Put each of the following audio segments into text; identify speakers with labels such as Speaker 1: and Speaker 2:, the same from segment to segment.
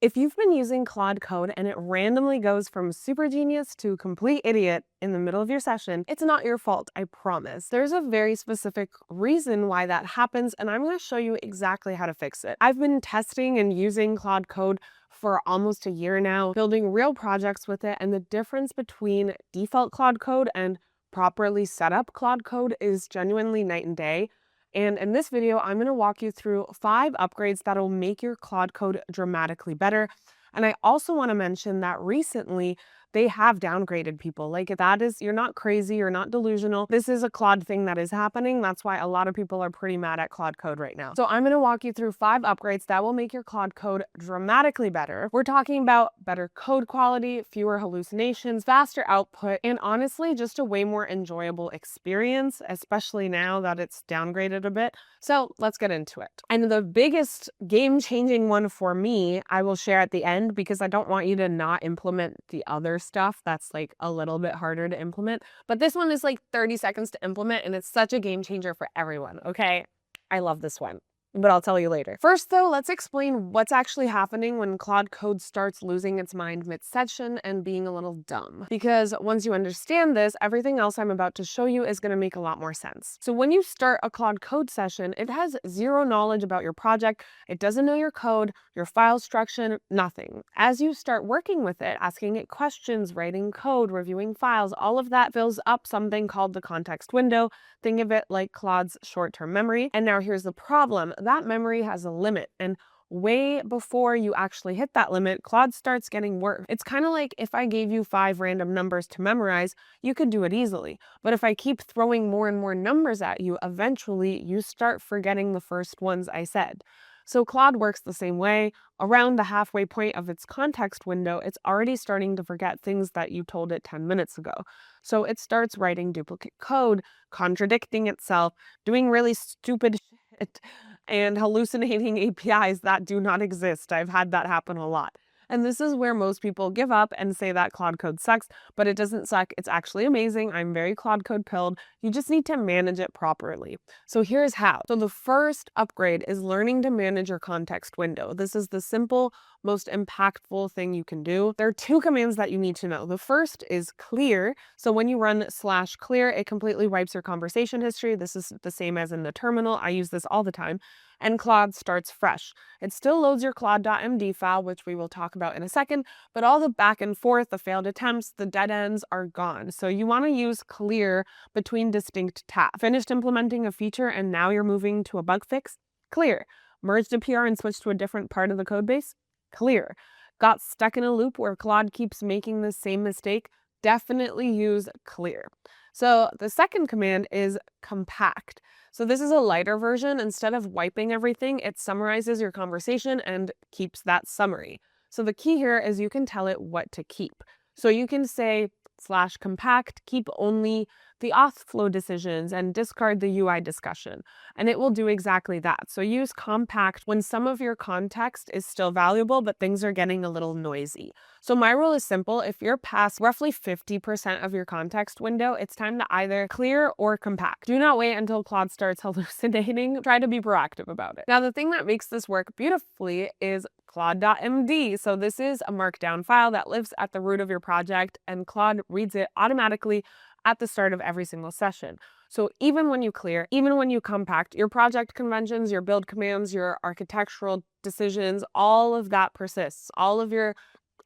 Speaker 1: If you've been using Claude Code and it randomly goes from super genius to complete idiot in the middle of your session, it's not your fault, I promise. There's a very specific reason why that happens, and I'm going to show you exactly how to fix it. I've been testing and using Claude Code for almost a year now, building real projects with it, and the difference between default Claude Code and properly set up Claude Code is genuinely night and day. And in this video, I'm going to walk you through 5 upgrades that will make your Claude Code dramatically better. And I also want to mention that recently they have downgraded people. Like that is, you're not crazy, you're not delusional. This is a Claude thing that is happening. That's why a lot of people are pretty mad at Claude Code right now. So I'm going to walk you through 5 upgrades that will make your Claude Code dramatically better. We're talking about better code quality, fewer hallucinations, faster output, and honestly, just a way more enjoyable experience, especially now that it's downgraded a bit. So let's get into it. And the biggest game-changing one for me, I will share at the end because I don't want you to not implement the other stuff that's like a little bit harder to implement. But this one is like 30 seconds to implement and it's such a game changer for everyone, okay? I love this one, but I'll tell you later. First though, let's explain what's actually happening when Claude Code starts losing its mind mid-session and being a little dumb. Because once you understand this, everything else I'm about to show you is going to make a lot more sense. So when you start a Claude Code session, it has zero knowledge about your project. It doesn't know your code, your file structure, nothing. As you start working with it, asking it questions, writing code, reviewing files, all of that fills up something called the context window. Think of it like Claude's short-term memory. And now here's the problem. That memory has a limit, and way before you actually hit that limit, Claude starts getting worse. It's kind of like if I gave you 5 random numbers to memorize, you could do it easily. But if I keep throwing more and more numbers at you, eventually you start forgetting the first ones I said. So Claude works the same way. Around the halfway point of its context window, it's already starting to forget things that you told it 10 minutes ago. So it starts writing duplicate code, contradicting itself, doing really stupid shit, and hallucinating APIs that do not exist. I've had that happen a lot. And this is where most people give up and say that Claude Code sucks, but it doesn't suck. It's actually amazing. I'm very Claude Code pilled. You just need to manage it properly. So here's how. So the first upgrade is learning to manage your context window. This is the simple, most impactful thing you can do. There are 2 commands that you need to know. The first is clear. So when you run /clear, it completely wipes your conversation history. This is the same as in the terminal. I use this all the time. And Claude starts fresh. It still loads your claude.md file, which we will talk about in a second, but all the back and forth, the failed attempts, the dead ends are gone. So you want to use clear between distinct tasks. Finished implementing a feature and now you're moving to a bug fix? Clear. Merged a PR and switched to a different part of the code base? Clear. Got stuck in a loop where Claude keeps making the same mistake? Definitely use clear. So the second command is compact. So this is a lighter version. Instead of wiping everything, it summarizes your conversation and keeps that summary. So the key here is you can tell it what to keep. So you can say /compact, keep only the auth flow decisions and discard the UI discussion. And it will do exactly that. So use compact when some of your context is still valuable, but things are getting a little noisy. So my rule is simple. If you're past roughly 50% of your context window, it's time to either clear or compact. Do not wait until Claude starts hallucinating. Try to be proactive about it. Now, the thing that makes this work beautifully is claude.md. So this is a markdown file that lives at the root of your project, and Claude reads it automatically at the start of every single session. So even when you clear, even when you compact, your project conventions, your build commands, your architectural decisions, all of that persists. All of your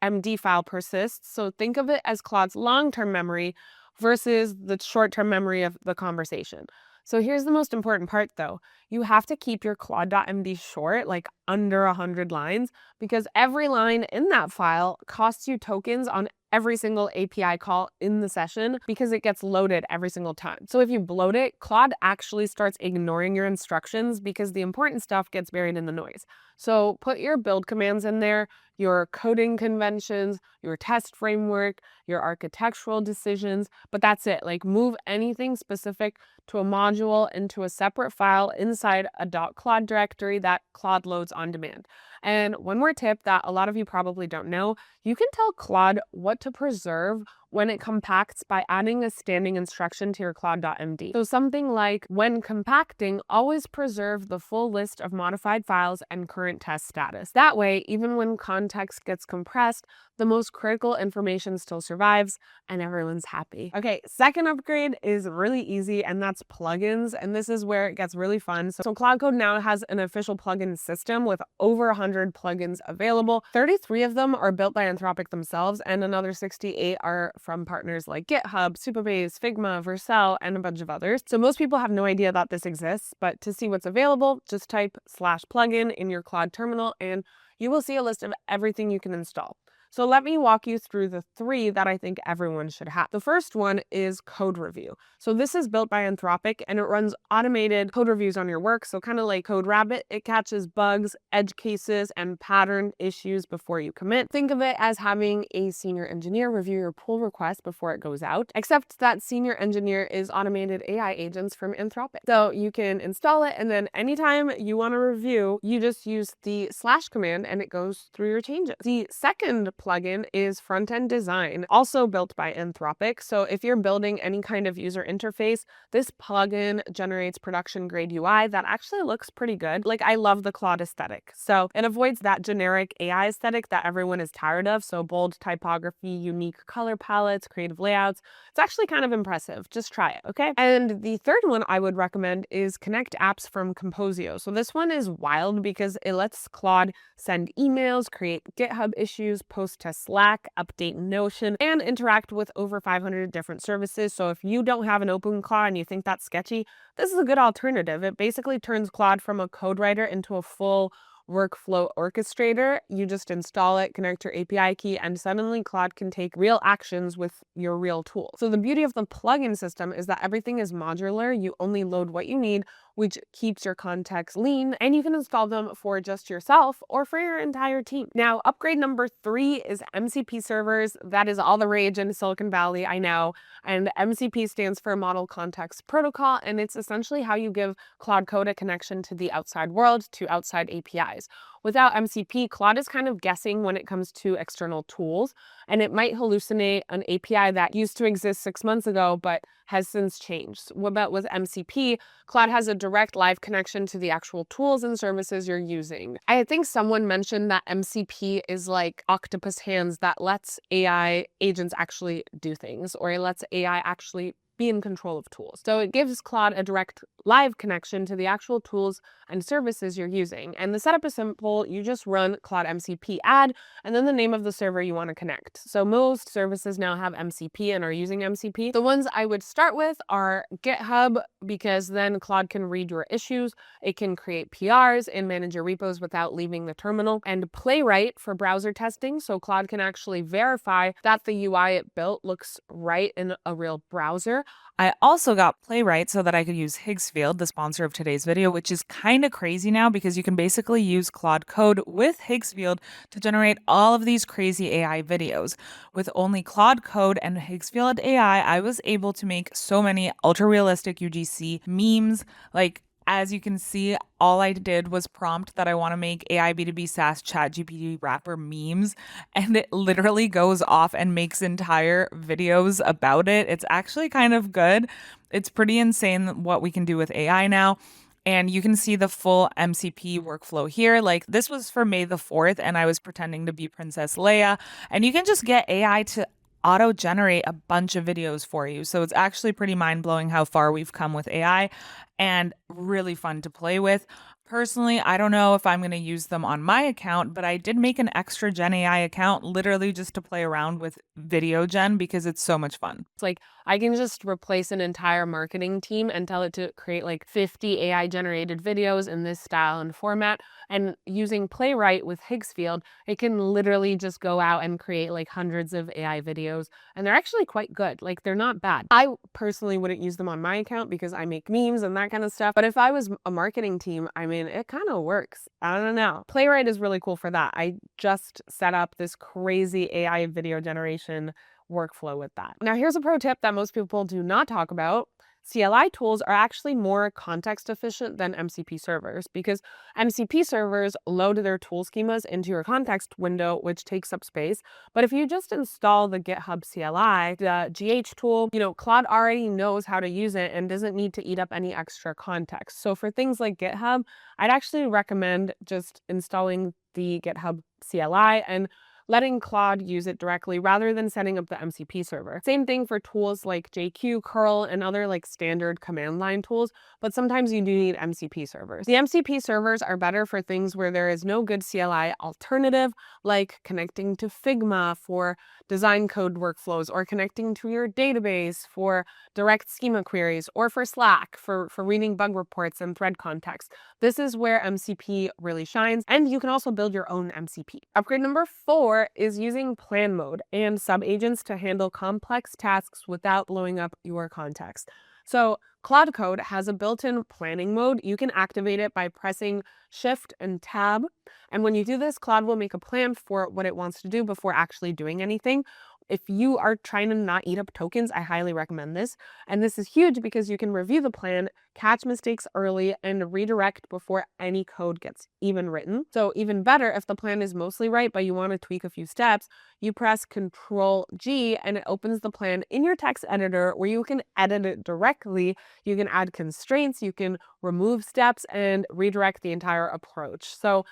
Speaker 1: MD file persists. So think of it as Claude's long-term memory versus the short-term memory of the conversation. So here's the most important part though. You have to keep your claude.md short, like under 100 lines, because every line in that file costs you tokens on every single API call in the session because it gets loaded every single time. So if you bloat it, Claude actually starts ignoring your instructions because the important stuff gets buried in the noise. So put your build commands in there, your coding conventions, your test framework, your architectural decisions, but that's it. Like move anything specific to a module into a separate file inside a .claude directory that Claude loads on demand. And one more tip that a lot of you probably don't know, you can tell Claude what to preserve when it compacts by adding a standing instruction to your Claude.md. So something like, when compacting, always preserve the full list of modified files and current test status. That way, even when context gets compressed, the most critical information still survives and everyone's happy. Okay, second upgrade is really easy, and that's plugins. And this is where it gets really fun. So Claude Code now has an official plugin system with over 100 plugins available. 33 of them are built by Anthropic themselves, and another 68 are from partners like GitHub, Supabase, Figma, Vercel, and a bunch of others. So most people have no idea that this exists, but to see what's available, just type /plugin in your Claude terminal and you will see a list of everything you can install. So let me walk you through the 3 that I think everyone should have. The first one is code review. So this is built by Anthropic and it runs automated code reviews on your work. So kind of like CodeRabbit, it catches bugs, edge cases, and pattern issues before you commit. Think of it as having a senior engineer review your pull request before it goes out, except that senior engineer is automated AI agents from Anthropic. So you can install it, and then anytime you want to review, you just use the / command and it goes through your changes. The second plugin is front-end design, also built by Anthropic. So if you're building any kind of user interface, this plugin generates production-grade UI that actually looks pretty good. Like, I love the Claude aesthetic. So it avoids that generic AI aesthetic that everyone is tired of. So bold typography, unique color palettes, creative layouts. It's actually kind of impressive. Just try it, okay? And the third one I would recommend is Connect Apps from Composio. So this one is wild because it lets Claude send emails, create GitHub issues, post to Slack, update Notion, and interact with over 500 different services. So if you don't have an open Claude and you think that's sketchy, this is a good alternative. It basically turns Claude from a code writer into a full workflow orchestrator. You just install it, connect your API key, and suddenly Claude can take real actions with your real tool. So the beauty of the plugin system is that everything is modular. You only load what you need, which keeps your context lean, and you can install them for just yourself or for your entire team. Now, upgrade number 3 is MCP servers. That is all the rage in Silicon Valley, I know. And MCP stands for Model Context Protocol, and it's essentially how you give Claude Code a connection to the outside world, to outside APIs. Without MCP, Claude is kind of guessing when it comes to external tools, and it might hallucinate an API that used to exist 6 months ago but has since changed. What about with MCP? Claude has a direct live connection to the actual tools and services you're using. I think someone mentioned that MCP is like octopus hands that lets AI agents actually do things, or it lets AI actually be in control of tools. So it gives Claude a direct live connection to the actual tools and services you're using. And the setup is simple. You just run Claude MCP add and then the name of the server you want to connect. So most services now have MCP and are using MCP. The ones I would start with are GitHub, because then Claude can read your issues. It can create PRs and manage your repos without leaving the terminal. And Playwright for browser testing. So Claude can actually verify that the UI it built looks right in a real browser.
Speaker 2: I also got Playwright so that I could use Higgsfield, the sponsor of today's video, which is kind of crazy now because you can basically use Claude Code with Higgsfield to generate all of these crazy AI videos. With only Claude Code and Higgsfield AI, I was able to make so many ultra-realistic UGC memes. Like, as you can see, all I did was prompt that I want to make AI B2B SaaS ChatGPT wrapper memes, and it literally goes off and makes entire videos about it. It's actually kind of good. It's pretty insane what we can do with AI now. And you can see the full MCP workflow here. Like, this was for May the 4th, and I was pretending to be Princess Leia. And you can just get AI to auto-generate a bunch of videos for you. So it's actually pretty mind-blowing how far we've come with AI, and really fun to play with. Personally, I don't know if I'm going to use them on my account, but I did make an extra Gen AI account literally just to play around with video gen because it's so much fun.
Speaker 1: It's like, I can just replace an entire marketing team and tell it to create like 50 AI generated videos in this style and format. And using Playwright with Higgsfield, it can literally just go out and create like hundreds of AI videos. And they're actually quite good. Like, they're not bad. I personally wouldn't use them on my account because I make memes and that kind of stuff. But if I was a marketing team, I mean, it kind of works. I don't know. Playwright is really cool for that. I just set up this crazy AI video generation workflow with that. Now, here's a pro tip that most people do not talk about. CLI tools are actually more context efficient than MCP servers because MCP servers load their tool schemas into your context window, which takes up space. But if you just install the GitHub CLI, the GH tool, Claude already knows how to use it and doesn't need to eat up any extra context. So for things like GitHub, I'd actually recommend just installing the GitHub CLI and letting Claude use it directly rather than setting up the MCP server. Same thing for tools like JQ, curl, and other standard command line tools, but sometimes you do need MCP servers. The MCP servers are better for things where there is no good CLI alternative, like connecting to Figma for design code workflows, or connecting to your database for direct schema queries, or for Slack for reading bug reports and thread context. This is where MCP really shines, and you can also build your own MCP. Upgrade number 4 is using plan mode and sub-agents to handle complex tasks without blowing up your context. So Claude Code has a built-in planning mode. You can activate it by pressing Shift and Tab. And when you do this, Claude will make a plan for what it wants to do before actually doing anything. If you are trying to not eat up tokens, I highly recommend this. And this is huge because you can review the plan, catch mistakes early, and redirect before any code gets even written. So even better, if the plan is mostly right, but you want to tweak a few steps, you press Control G and it opens the plan in your text editor where you can edit it directly. You can add constraints, you can remove steps, and redirect the entire approach. So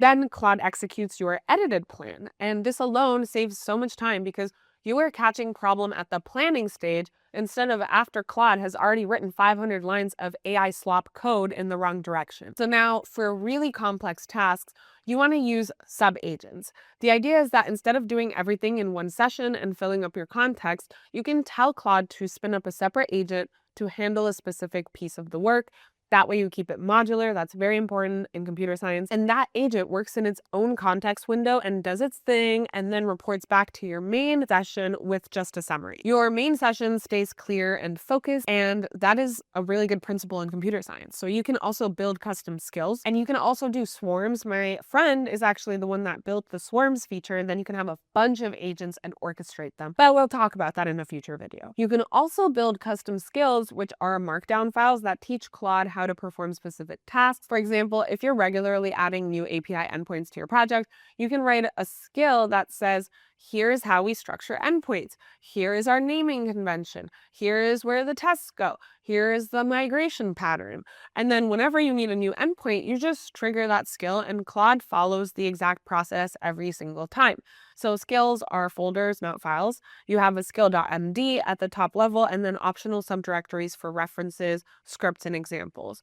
Speaker 1: then Claude executes your edited plan, and this alone saves so much time because you are catching problem at the planning stage instead of after Claude has already written 500 lines of AI slop code in the wrong direction. So now for really complex tasks, you want to use sub-agents. The idea is that instead of doing everything in one session and filling up your context, you can tell Claude to spin up a separate agent to handle a specific piece of the work. That way you keep it modular. That's very important in computer science. And that agent works in its own context window and does its thing and then reports back to your main session with just a summary. Your main session stays clear and focused, and that is a really good principle in computer science. So you can also build custom skills, and you can also do swarms. My friend is actually the one that built the swarms feature, and then you can have a bunch of agents and orchestrate them. But we'll talk about that in a future video. You can also build custom skills, which are markdown files that teach Claude how to perform specific tasks. For example, if you're regularly adding new API endpoints to your project, you can write a skill that says, here's how we structure endpoints. Here is our naming convention. Here is where the tests go. Here is the migration pattern. And then whenever you need a new endpoint, you just trigger that skill and Claude follows the exact process every single time. So skills are folders, not files. You have a skill.md at the top level and then optional subdirectories for references, scripts, and examples.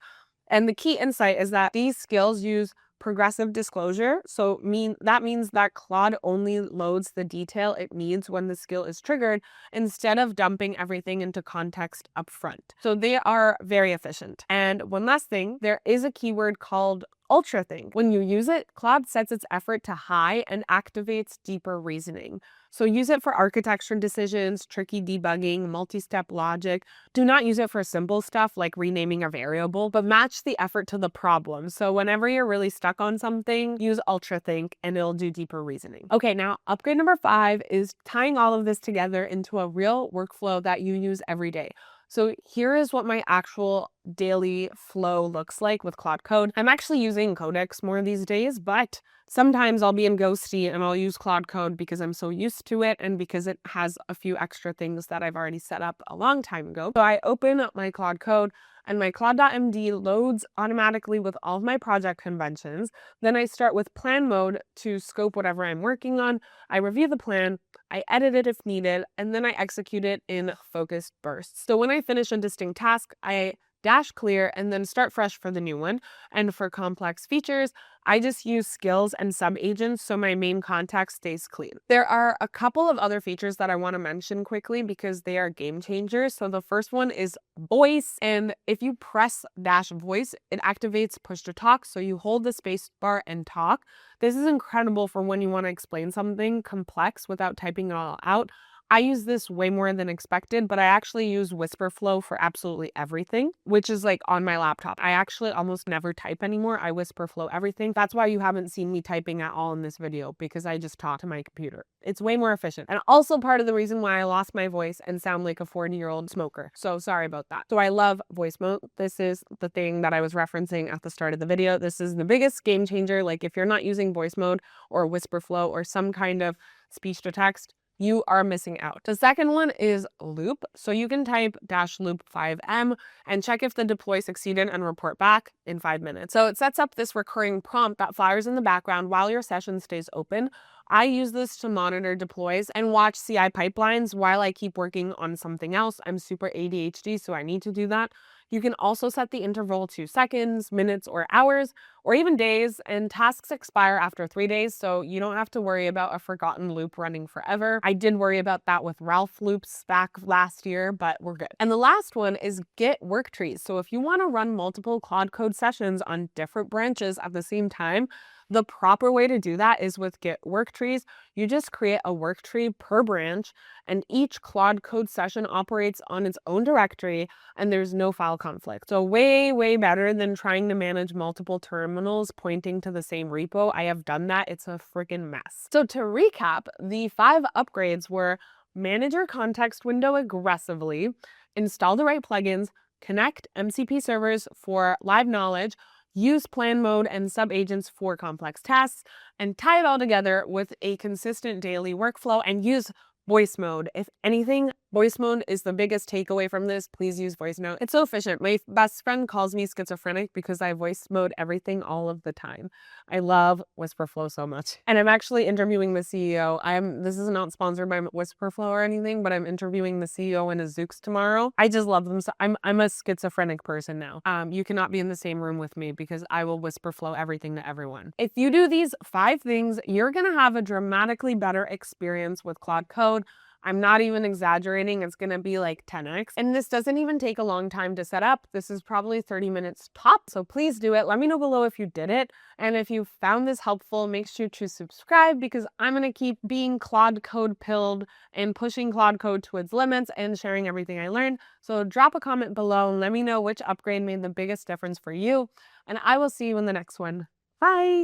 Speaker 1: And the key insight is that these skills use progressive disclosure. So that means that Claude only loads the detail it needs when the skill is triggered instead of dumping everything into context up front. So they are very efficient. And one last thing, there is a keyword called ultra thing. When you use it, Claude sets its effort to high and activates deeper reasoning. So use it for architecture decisions, tricky debugging, multi-step logic. Do not use it for simple stuff like renaming a variable, but match the effort to the problem. So whenever you're really stuck on something, use UltraThink and it'll do deeper reasoning. Okay, now upgrade number 5 is tying all of this together into a real workflow that you use every day. So here is what my actual daily flow looks like with Claude Code. I'm actually using Codex more these days, but sometimes I'll be in Ghosty and I'll use Claude Code because I'm so used to it and because it has a few extra things that I've already set up a long time ago. So I open up my Claude Code and my Claude.md loads automatically with all of my project conventions. Then I start with plan mode to scope whatever I'm working on. I review the plan, I edit it if needed, and then I execute it in focused bursts. So when I finish a distinct task, I dash clear and then start fresh for the new one. And for complex features, I just use skills and sub-agents so my main context stays clean. There are a couple of other features that I want to mention quickly because they are game changers. So the first one is voice, and if you press dash voice, it activates push to talk. So you hold the space bar and talk. This is incredible for when you want to explain something complex without typing it all out. I use this way more than expected, but I actually use WhisperFlow for absolutely everything, which is like on my laptop. I actually almost never type anymore. I WhisperFlow everything. That's why you haven't seen me typing at all in this video, because I just talk to my computer. It's way more efficient. And also part of the reason why I lost my voice and sound like a 40-year-old smoker. So sorry about that. So I love voice mode. This is the thing that I was referencing at the start of the video. This is the biggest game changer. Like if you're not using voice mode or WhisperFlow or some kind of speech to text, you are missing out. The second one is loop. So you can type -loop 5M and check if the deploy succeeded and report back in 5 minutes. So it sets up this recurring prompt that fires in the background while your session stays open. I use this to monitor deploys and watch CI pipelines while I keep working on something else. I'm super ADHD, so I need to do that. You can also set the interval to seconds, minutes, or hours, or even days, and tasks expire after 3 days, so you don't have to worry about a forgotten loop running forever. I did worry about that with Ralph loops back last year, but we're good. And the last one is Git work trees. So if you want to run multiple Claude Code sessions on different branches at the same time, the proper way to do that is with Git work trees. You just create a work tree per branch, and each Claude Code session operates on its own directory, and there's no file conflict. So way, way better than trying to manage multiple terminals pointing to the same repo. I have done that. It's a freaking mess. So to recap, the 5 upgrades were: manage your context window aggressively, install the right plugins, connect MCP servers for live knowledge, use plan mode and sub-agents for complex tasks, and tie it all together with a consistent daily workflow, and use voice mode. If anything, voice mode is the biggest takeaway from this. Please use voice mode. It's so efficient. My best friend calls me schizophrenic because I voice mode everything all of the time. I love WhisperFlow so much. And I'm actually interviewing the CEO. This is not sponsored by WhisperFlow or anything, but I'm interviewing the CEO in a Zooks tomorrow. I just love them. So I'm a schizophrenic person now. You cannot be in the same room with me because I will WhisperFlow everything to everyone. If you do these 5 things, you're gonna have a dramatically better experience with Claude Code. I'm not even exaggerating. It's gonna be like 10x. And this doesn't even take a long time to set up. This is probably 30 minutes top. So please do it. Let me know below if you did it. And if you found this helpful, make sure to subscribe, because I'm gonna keep being Claude Code pilled and pushing Claude Code to its limits and sharing everything I learned. So drop a comment below and let me know which upgrade made the biggest difference for you. And I will see you in the next one. Bye.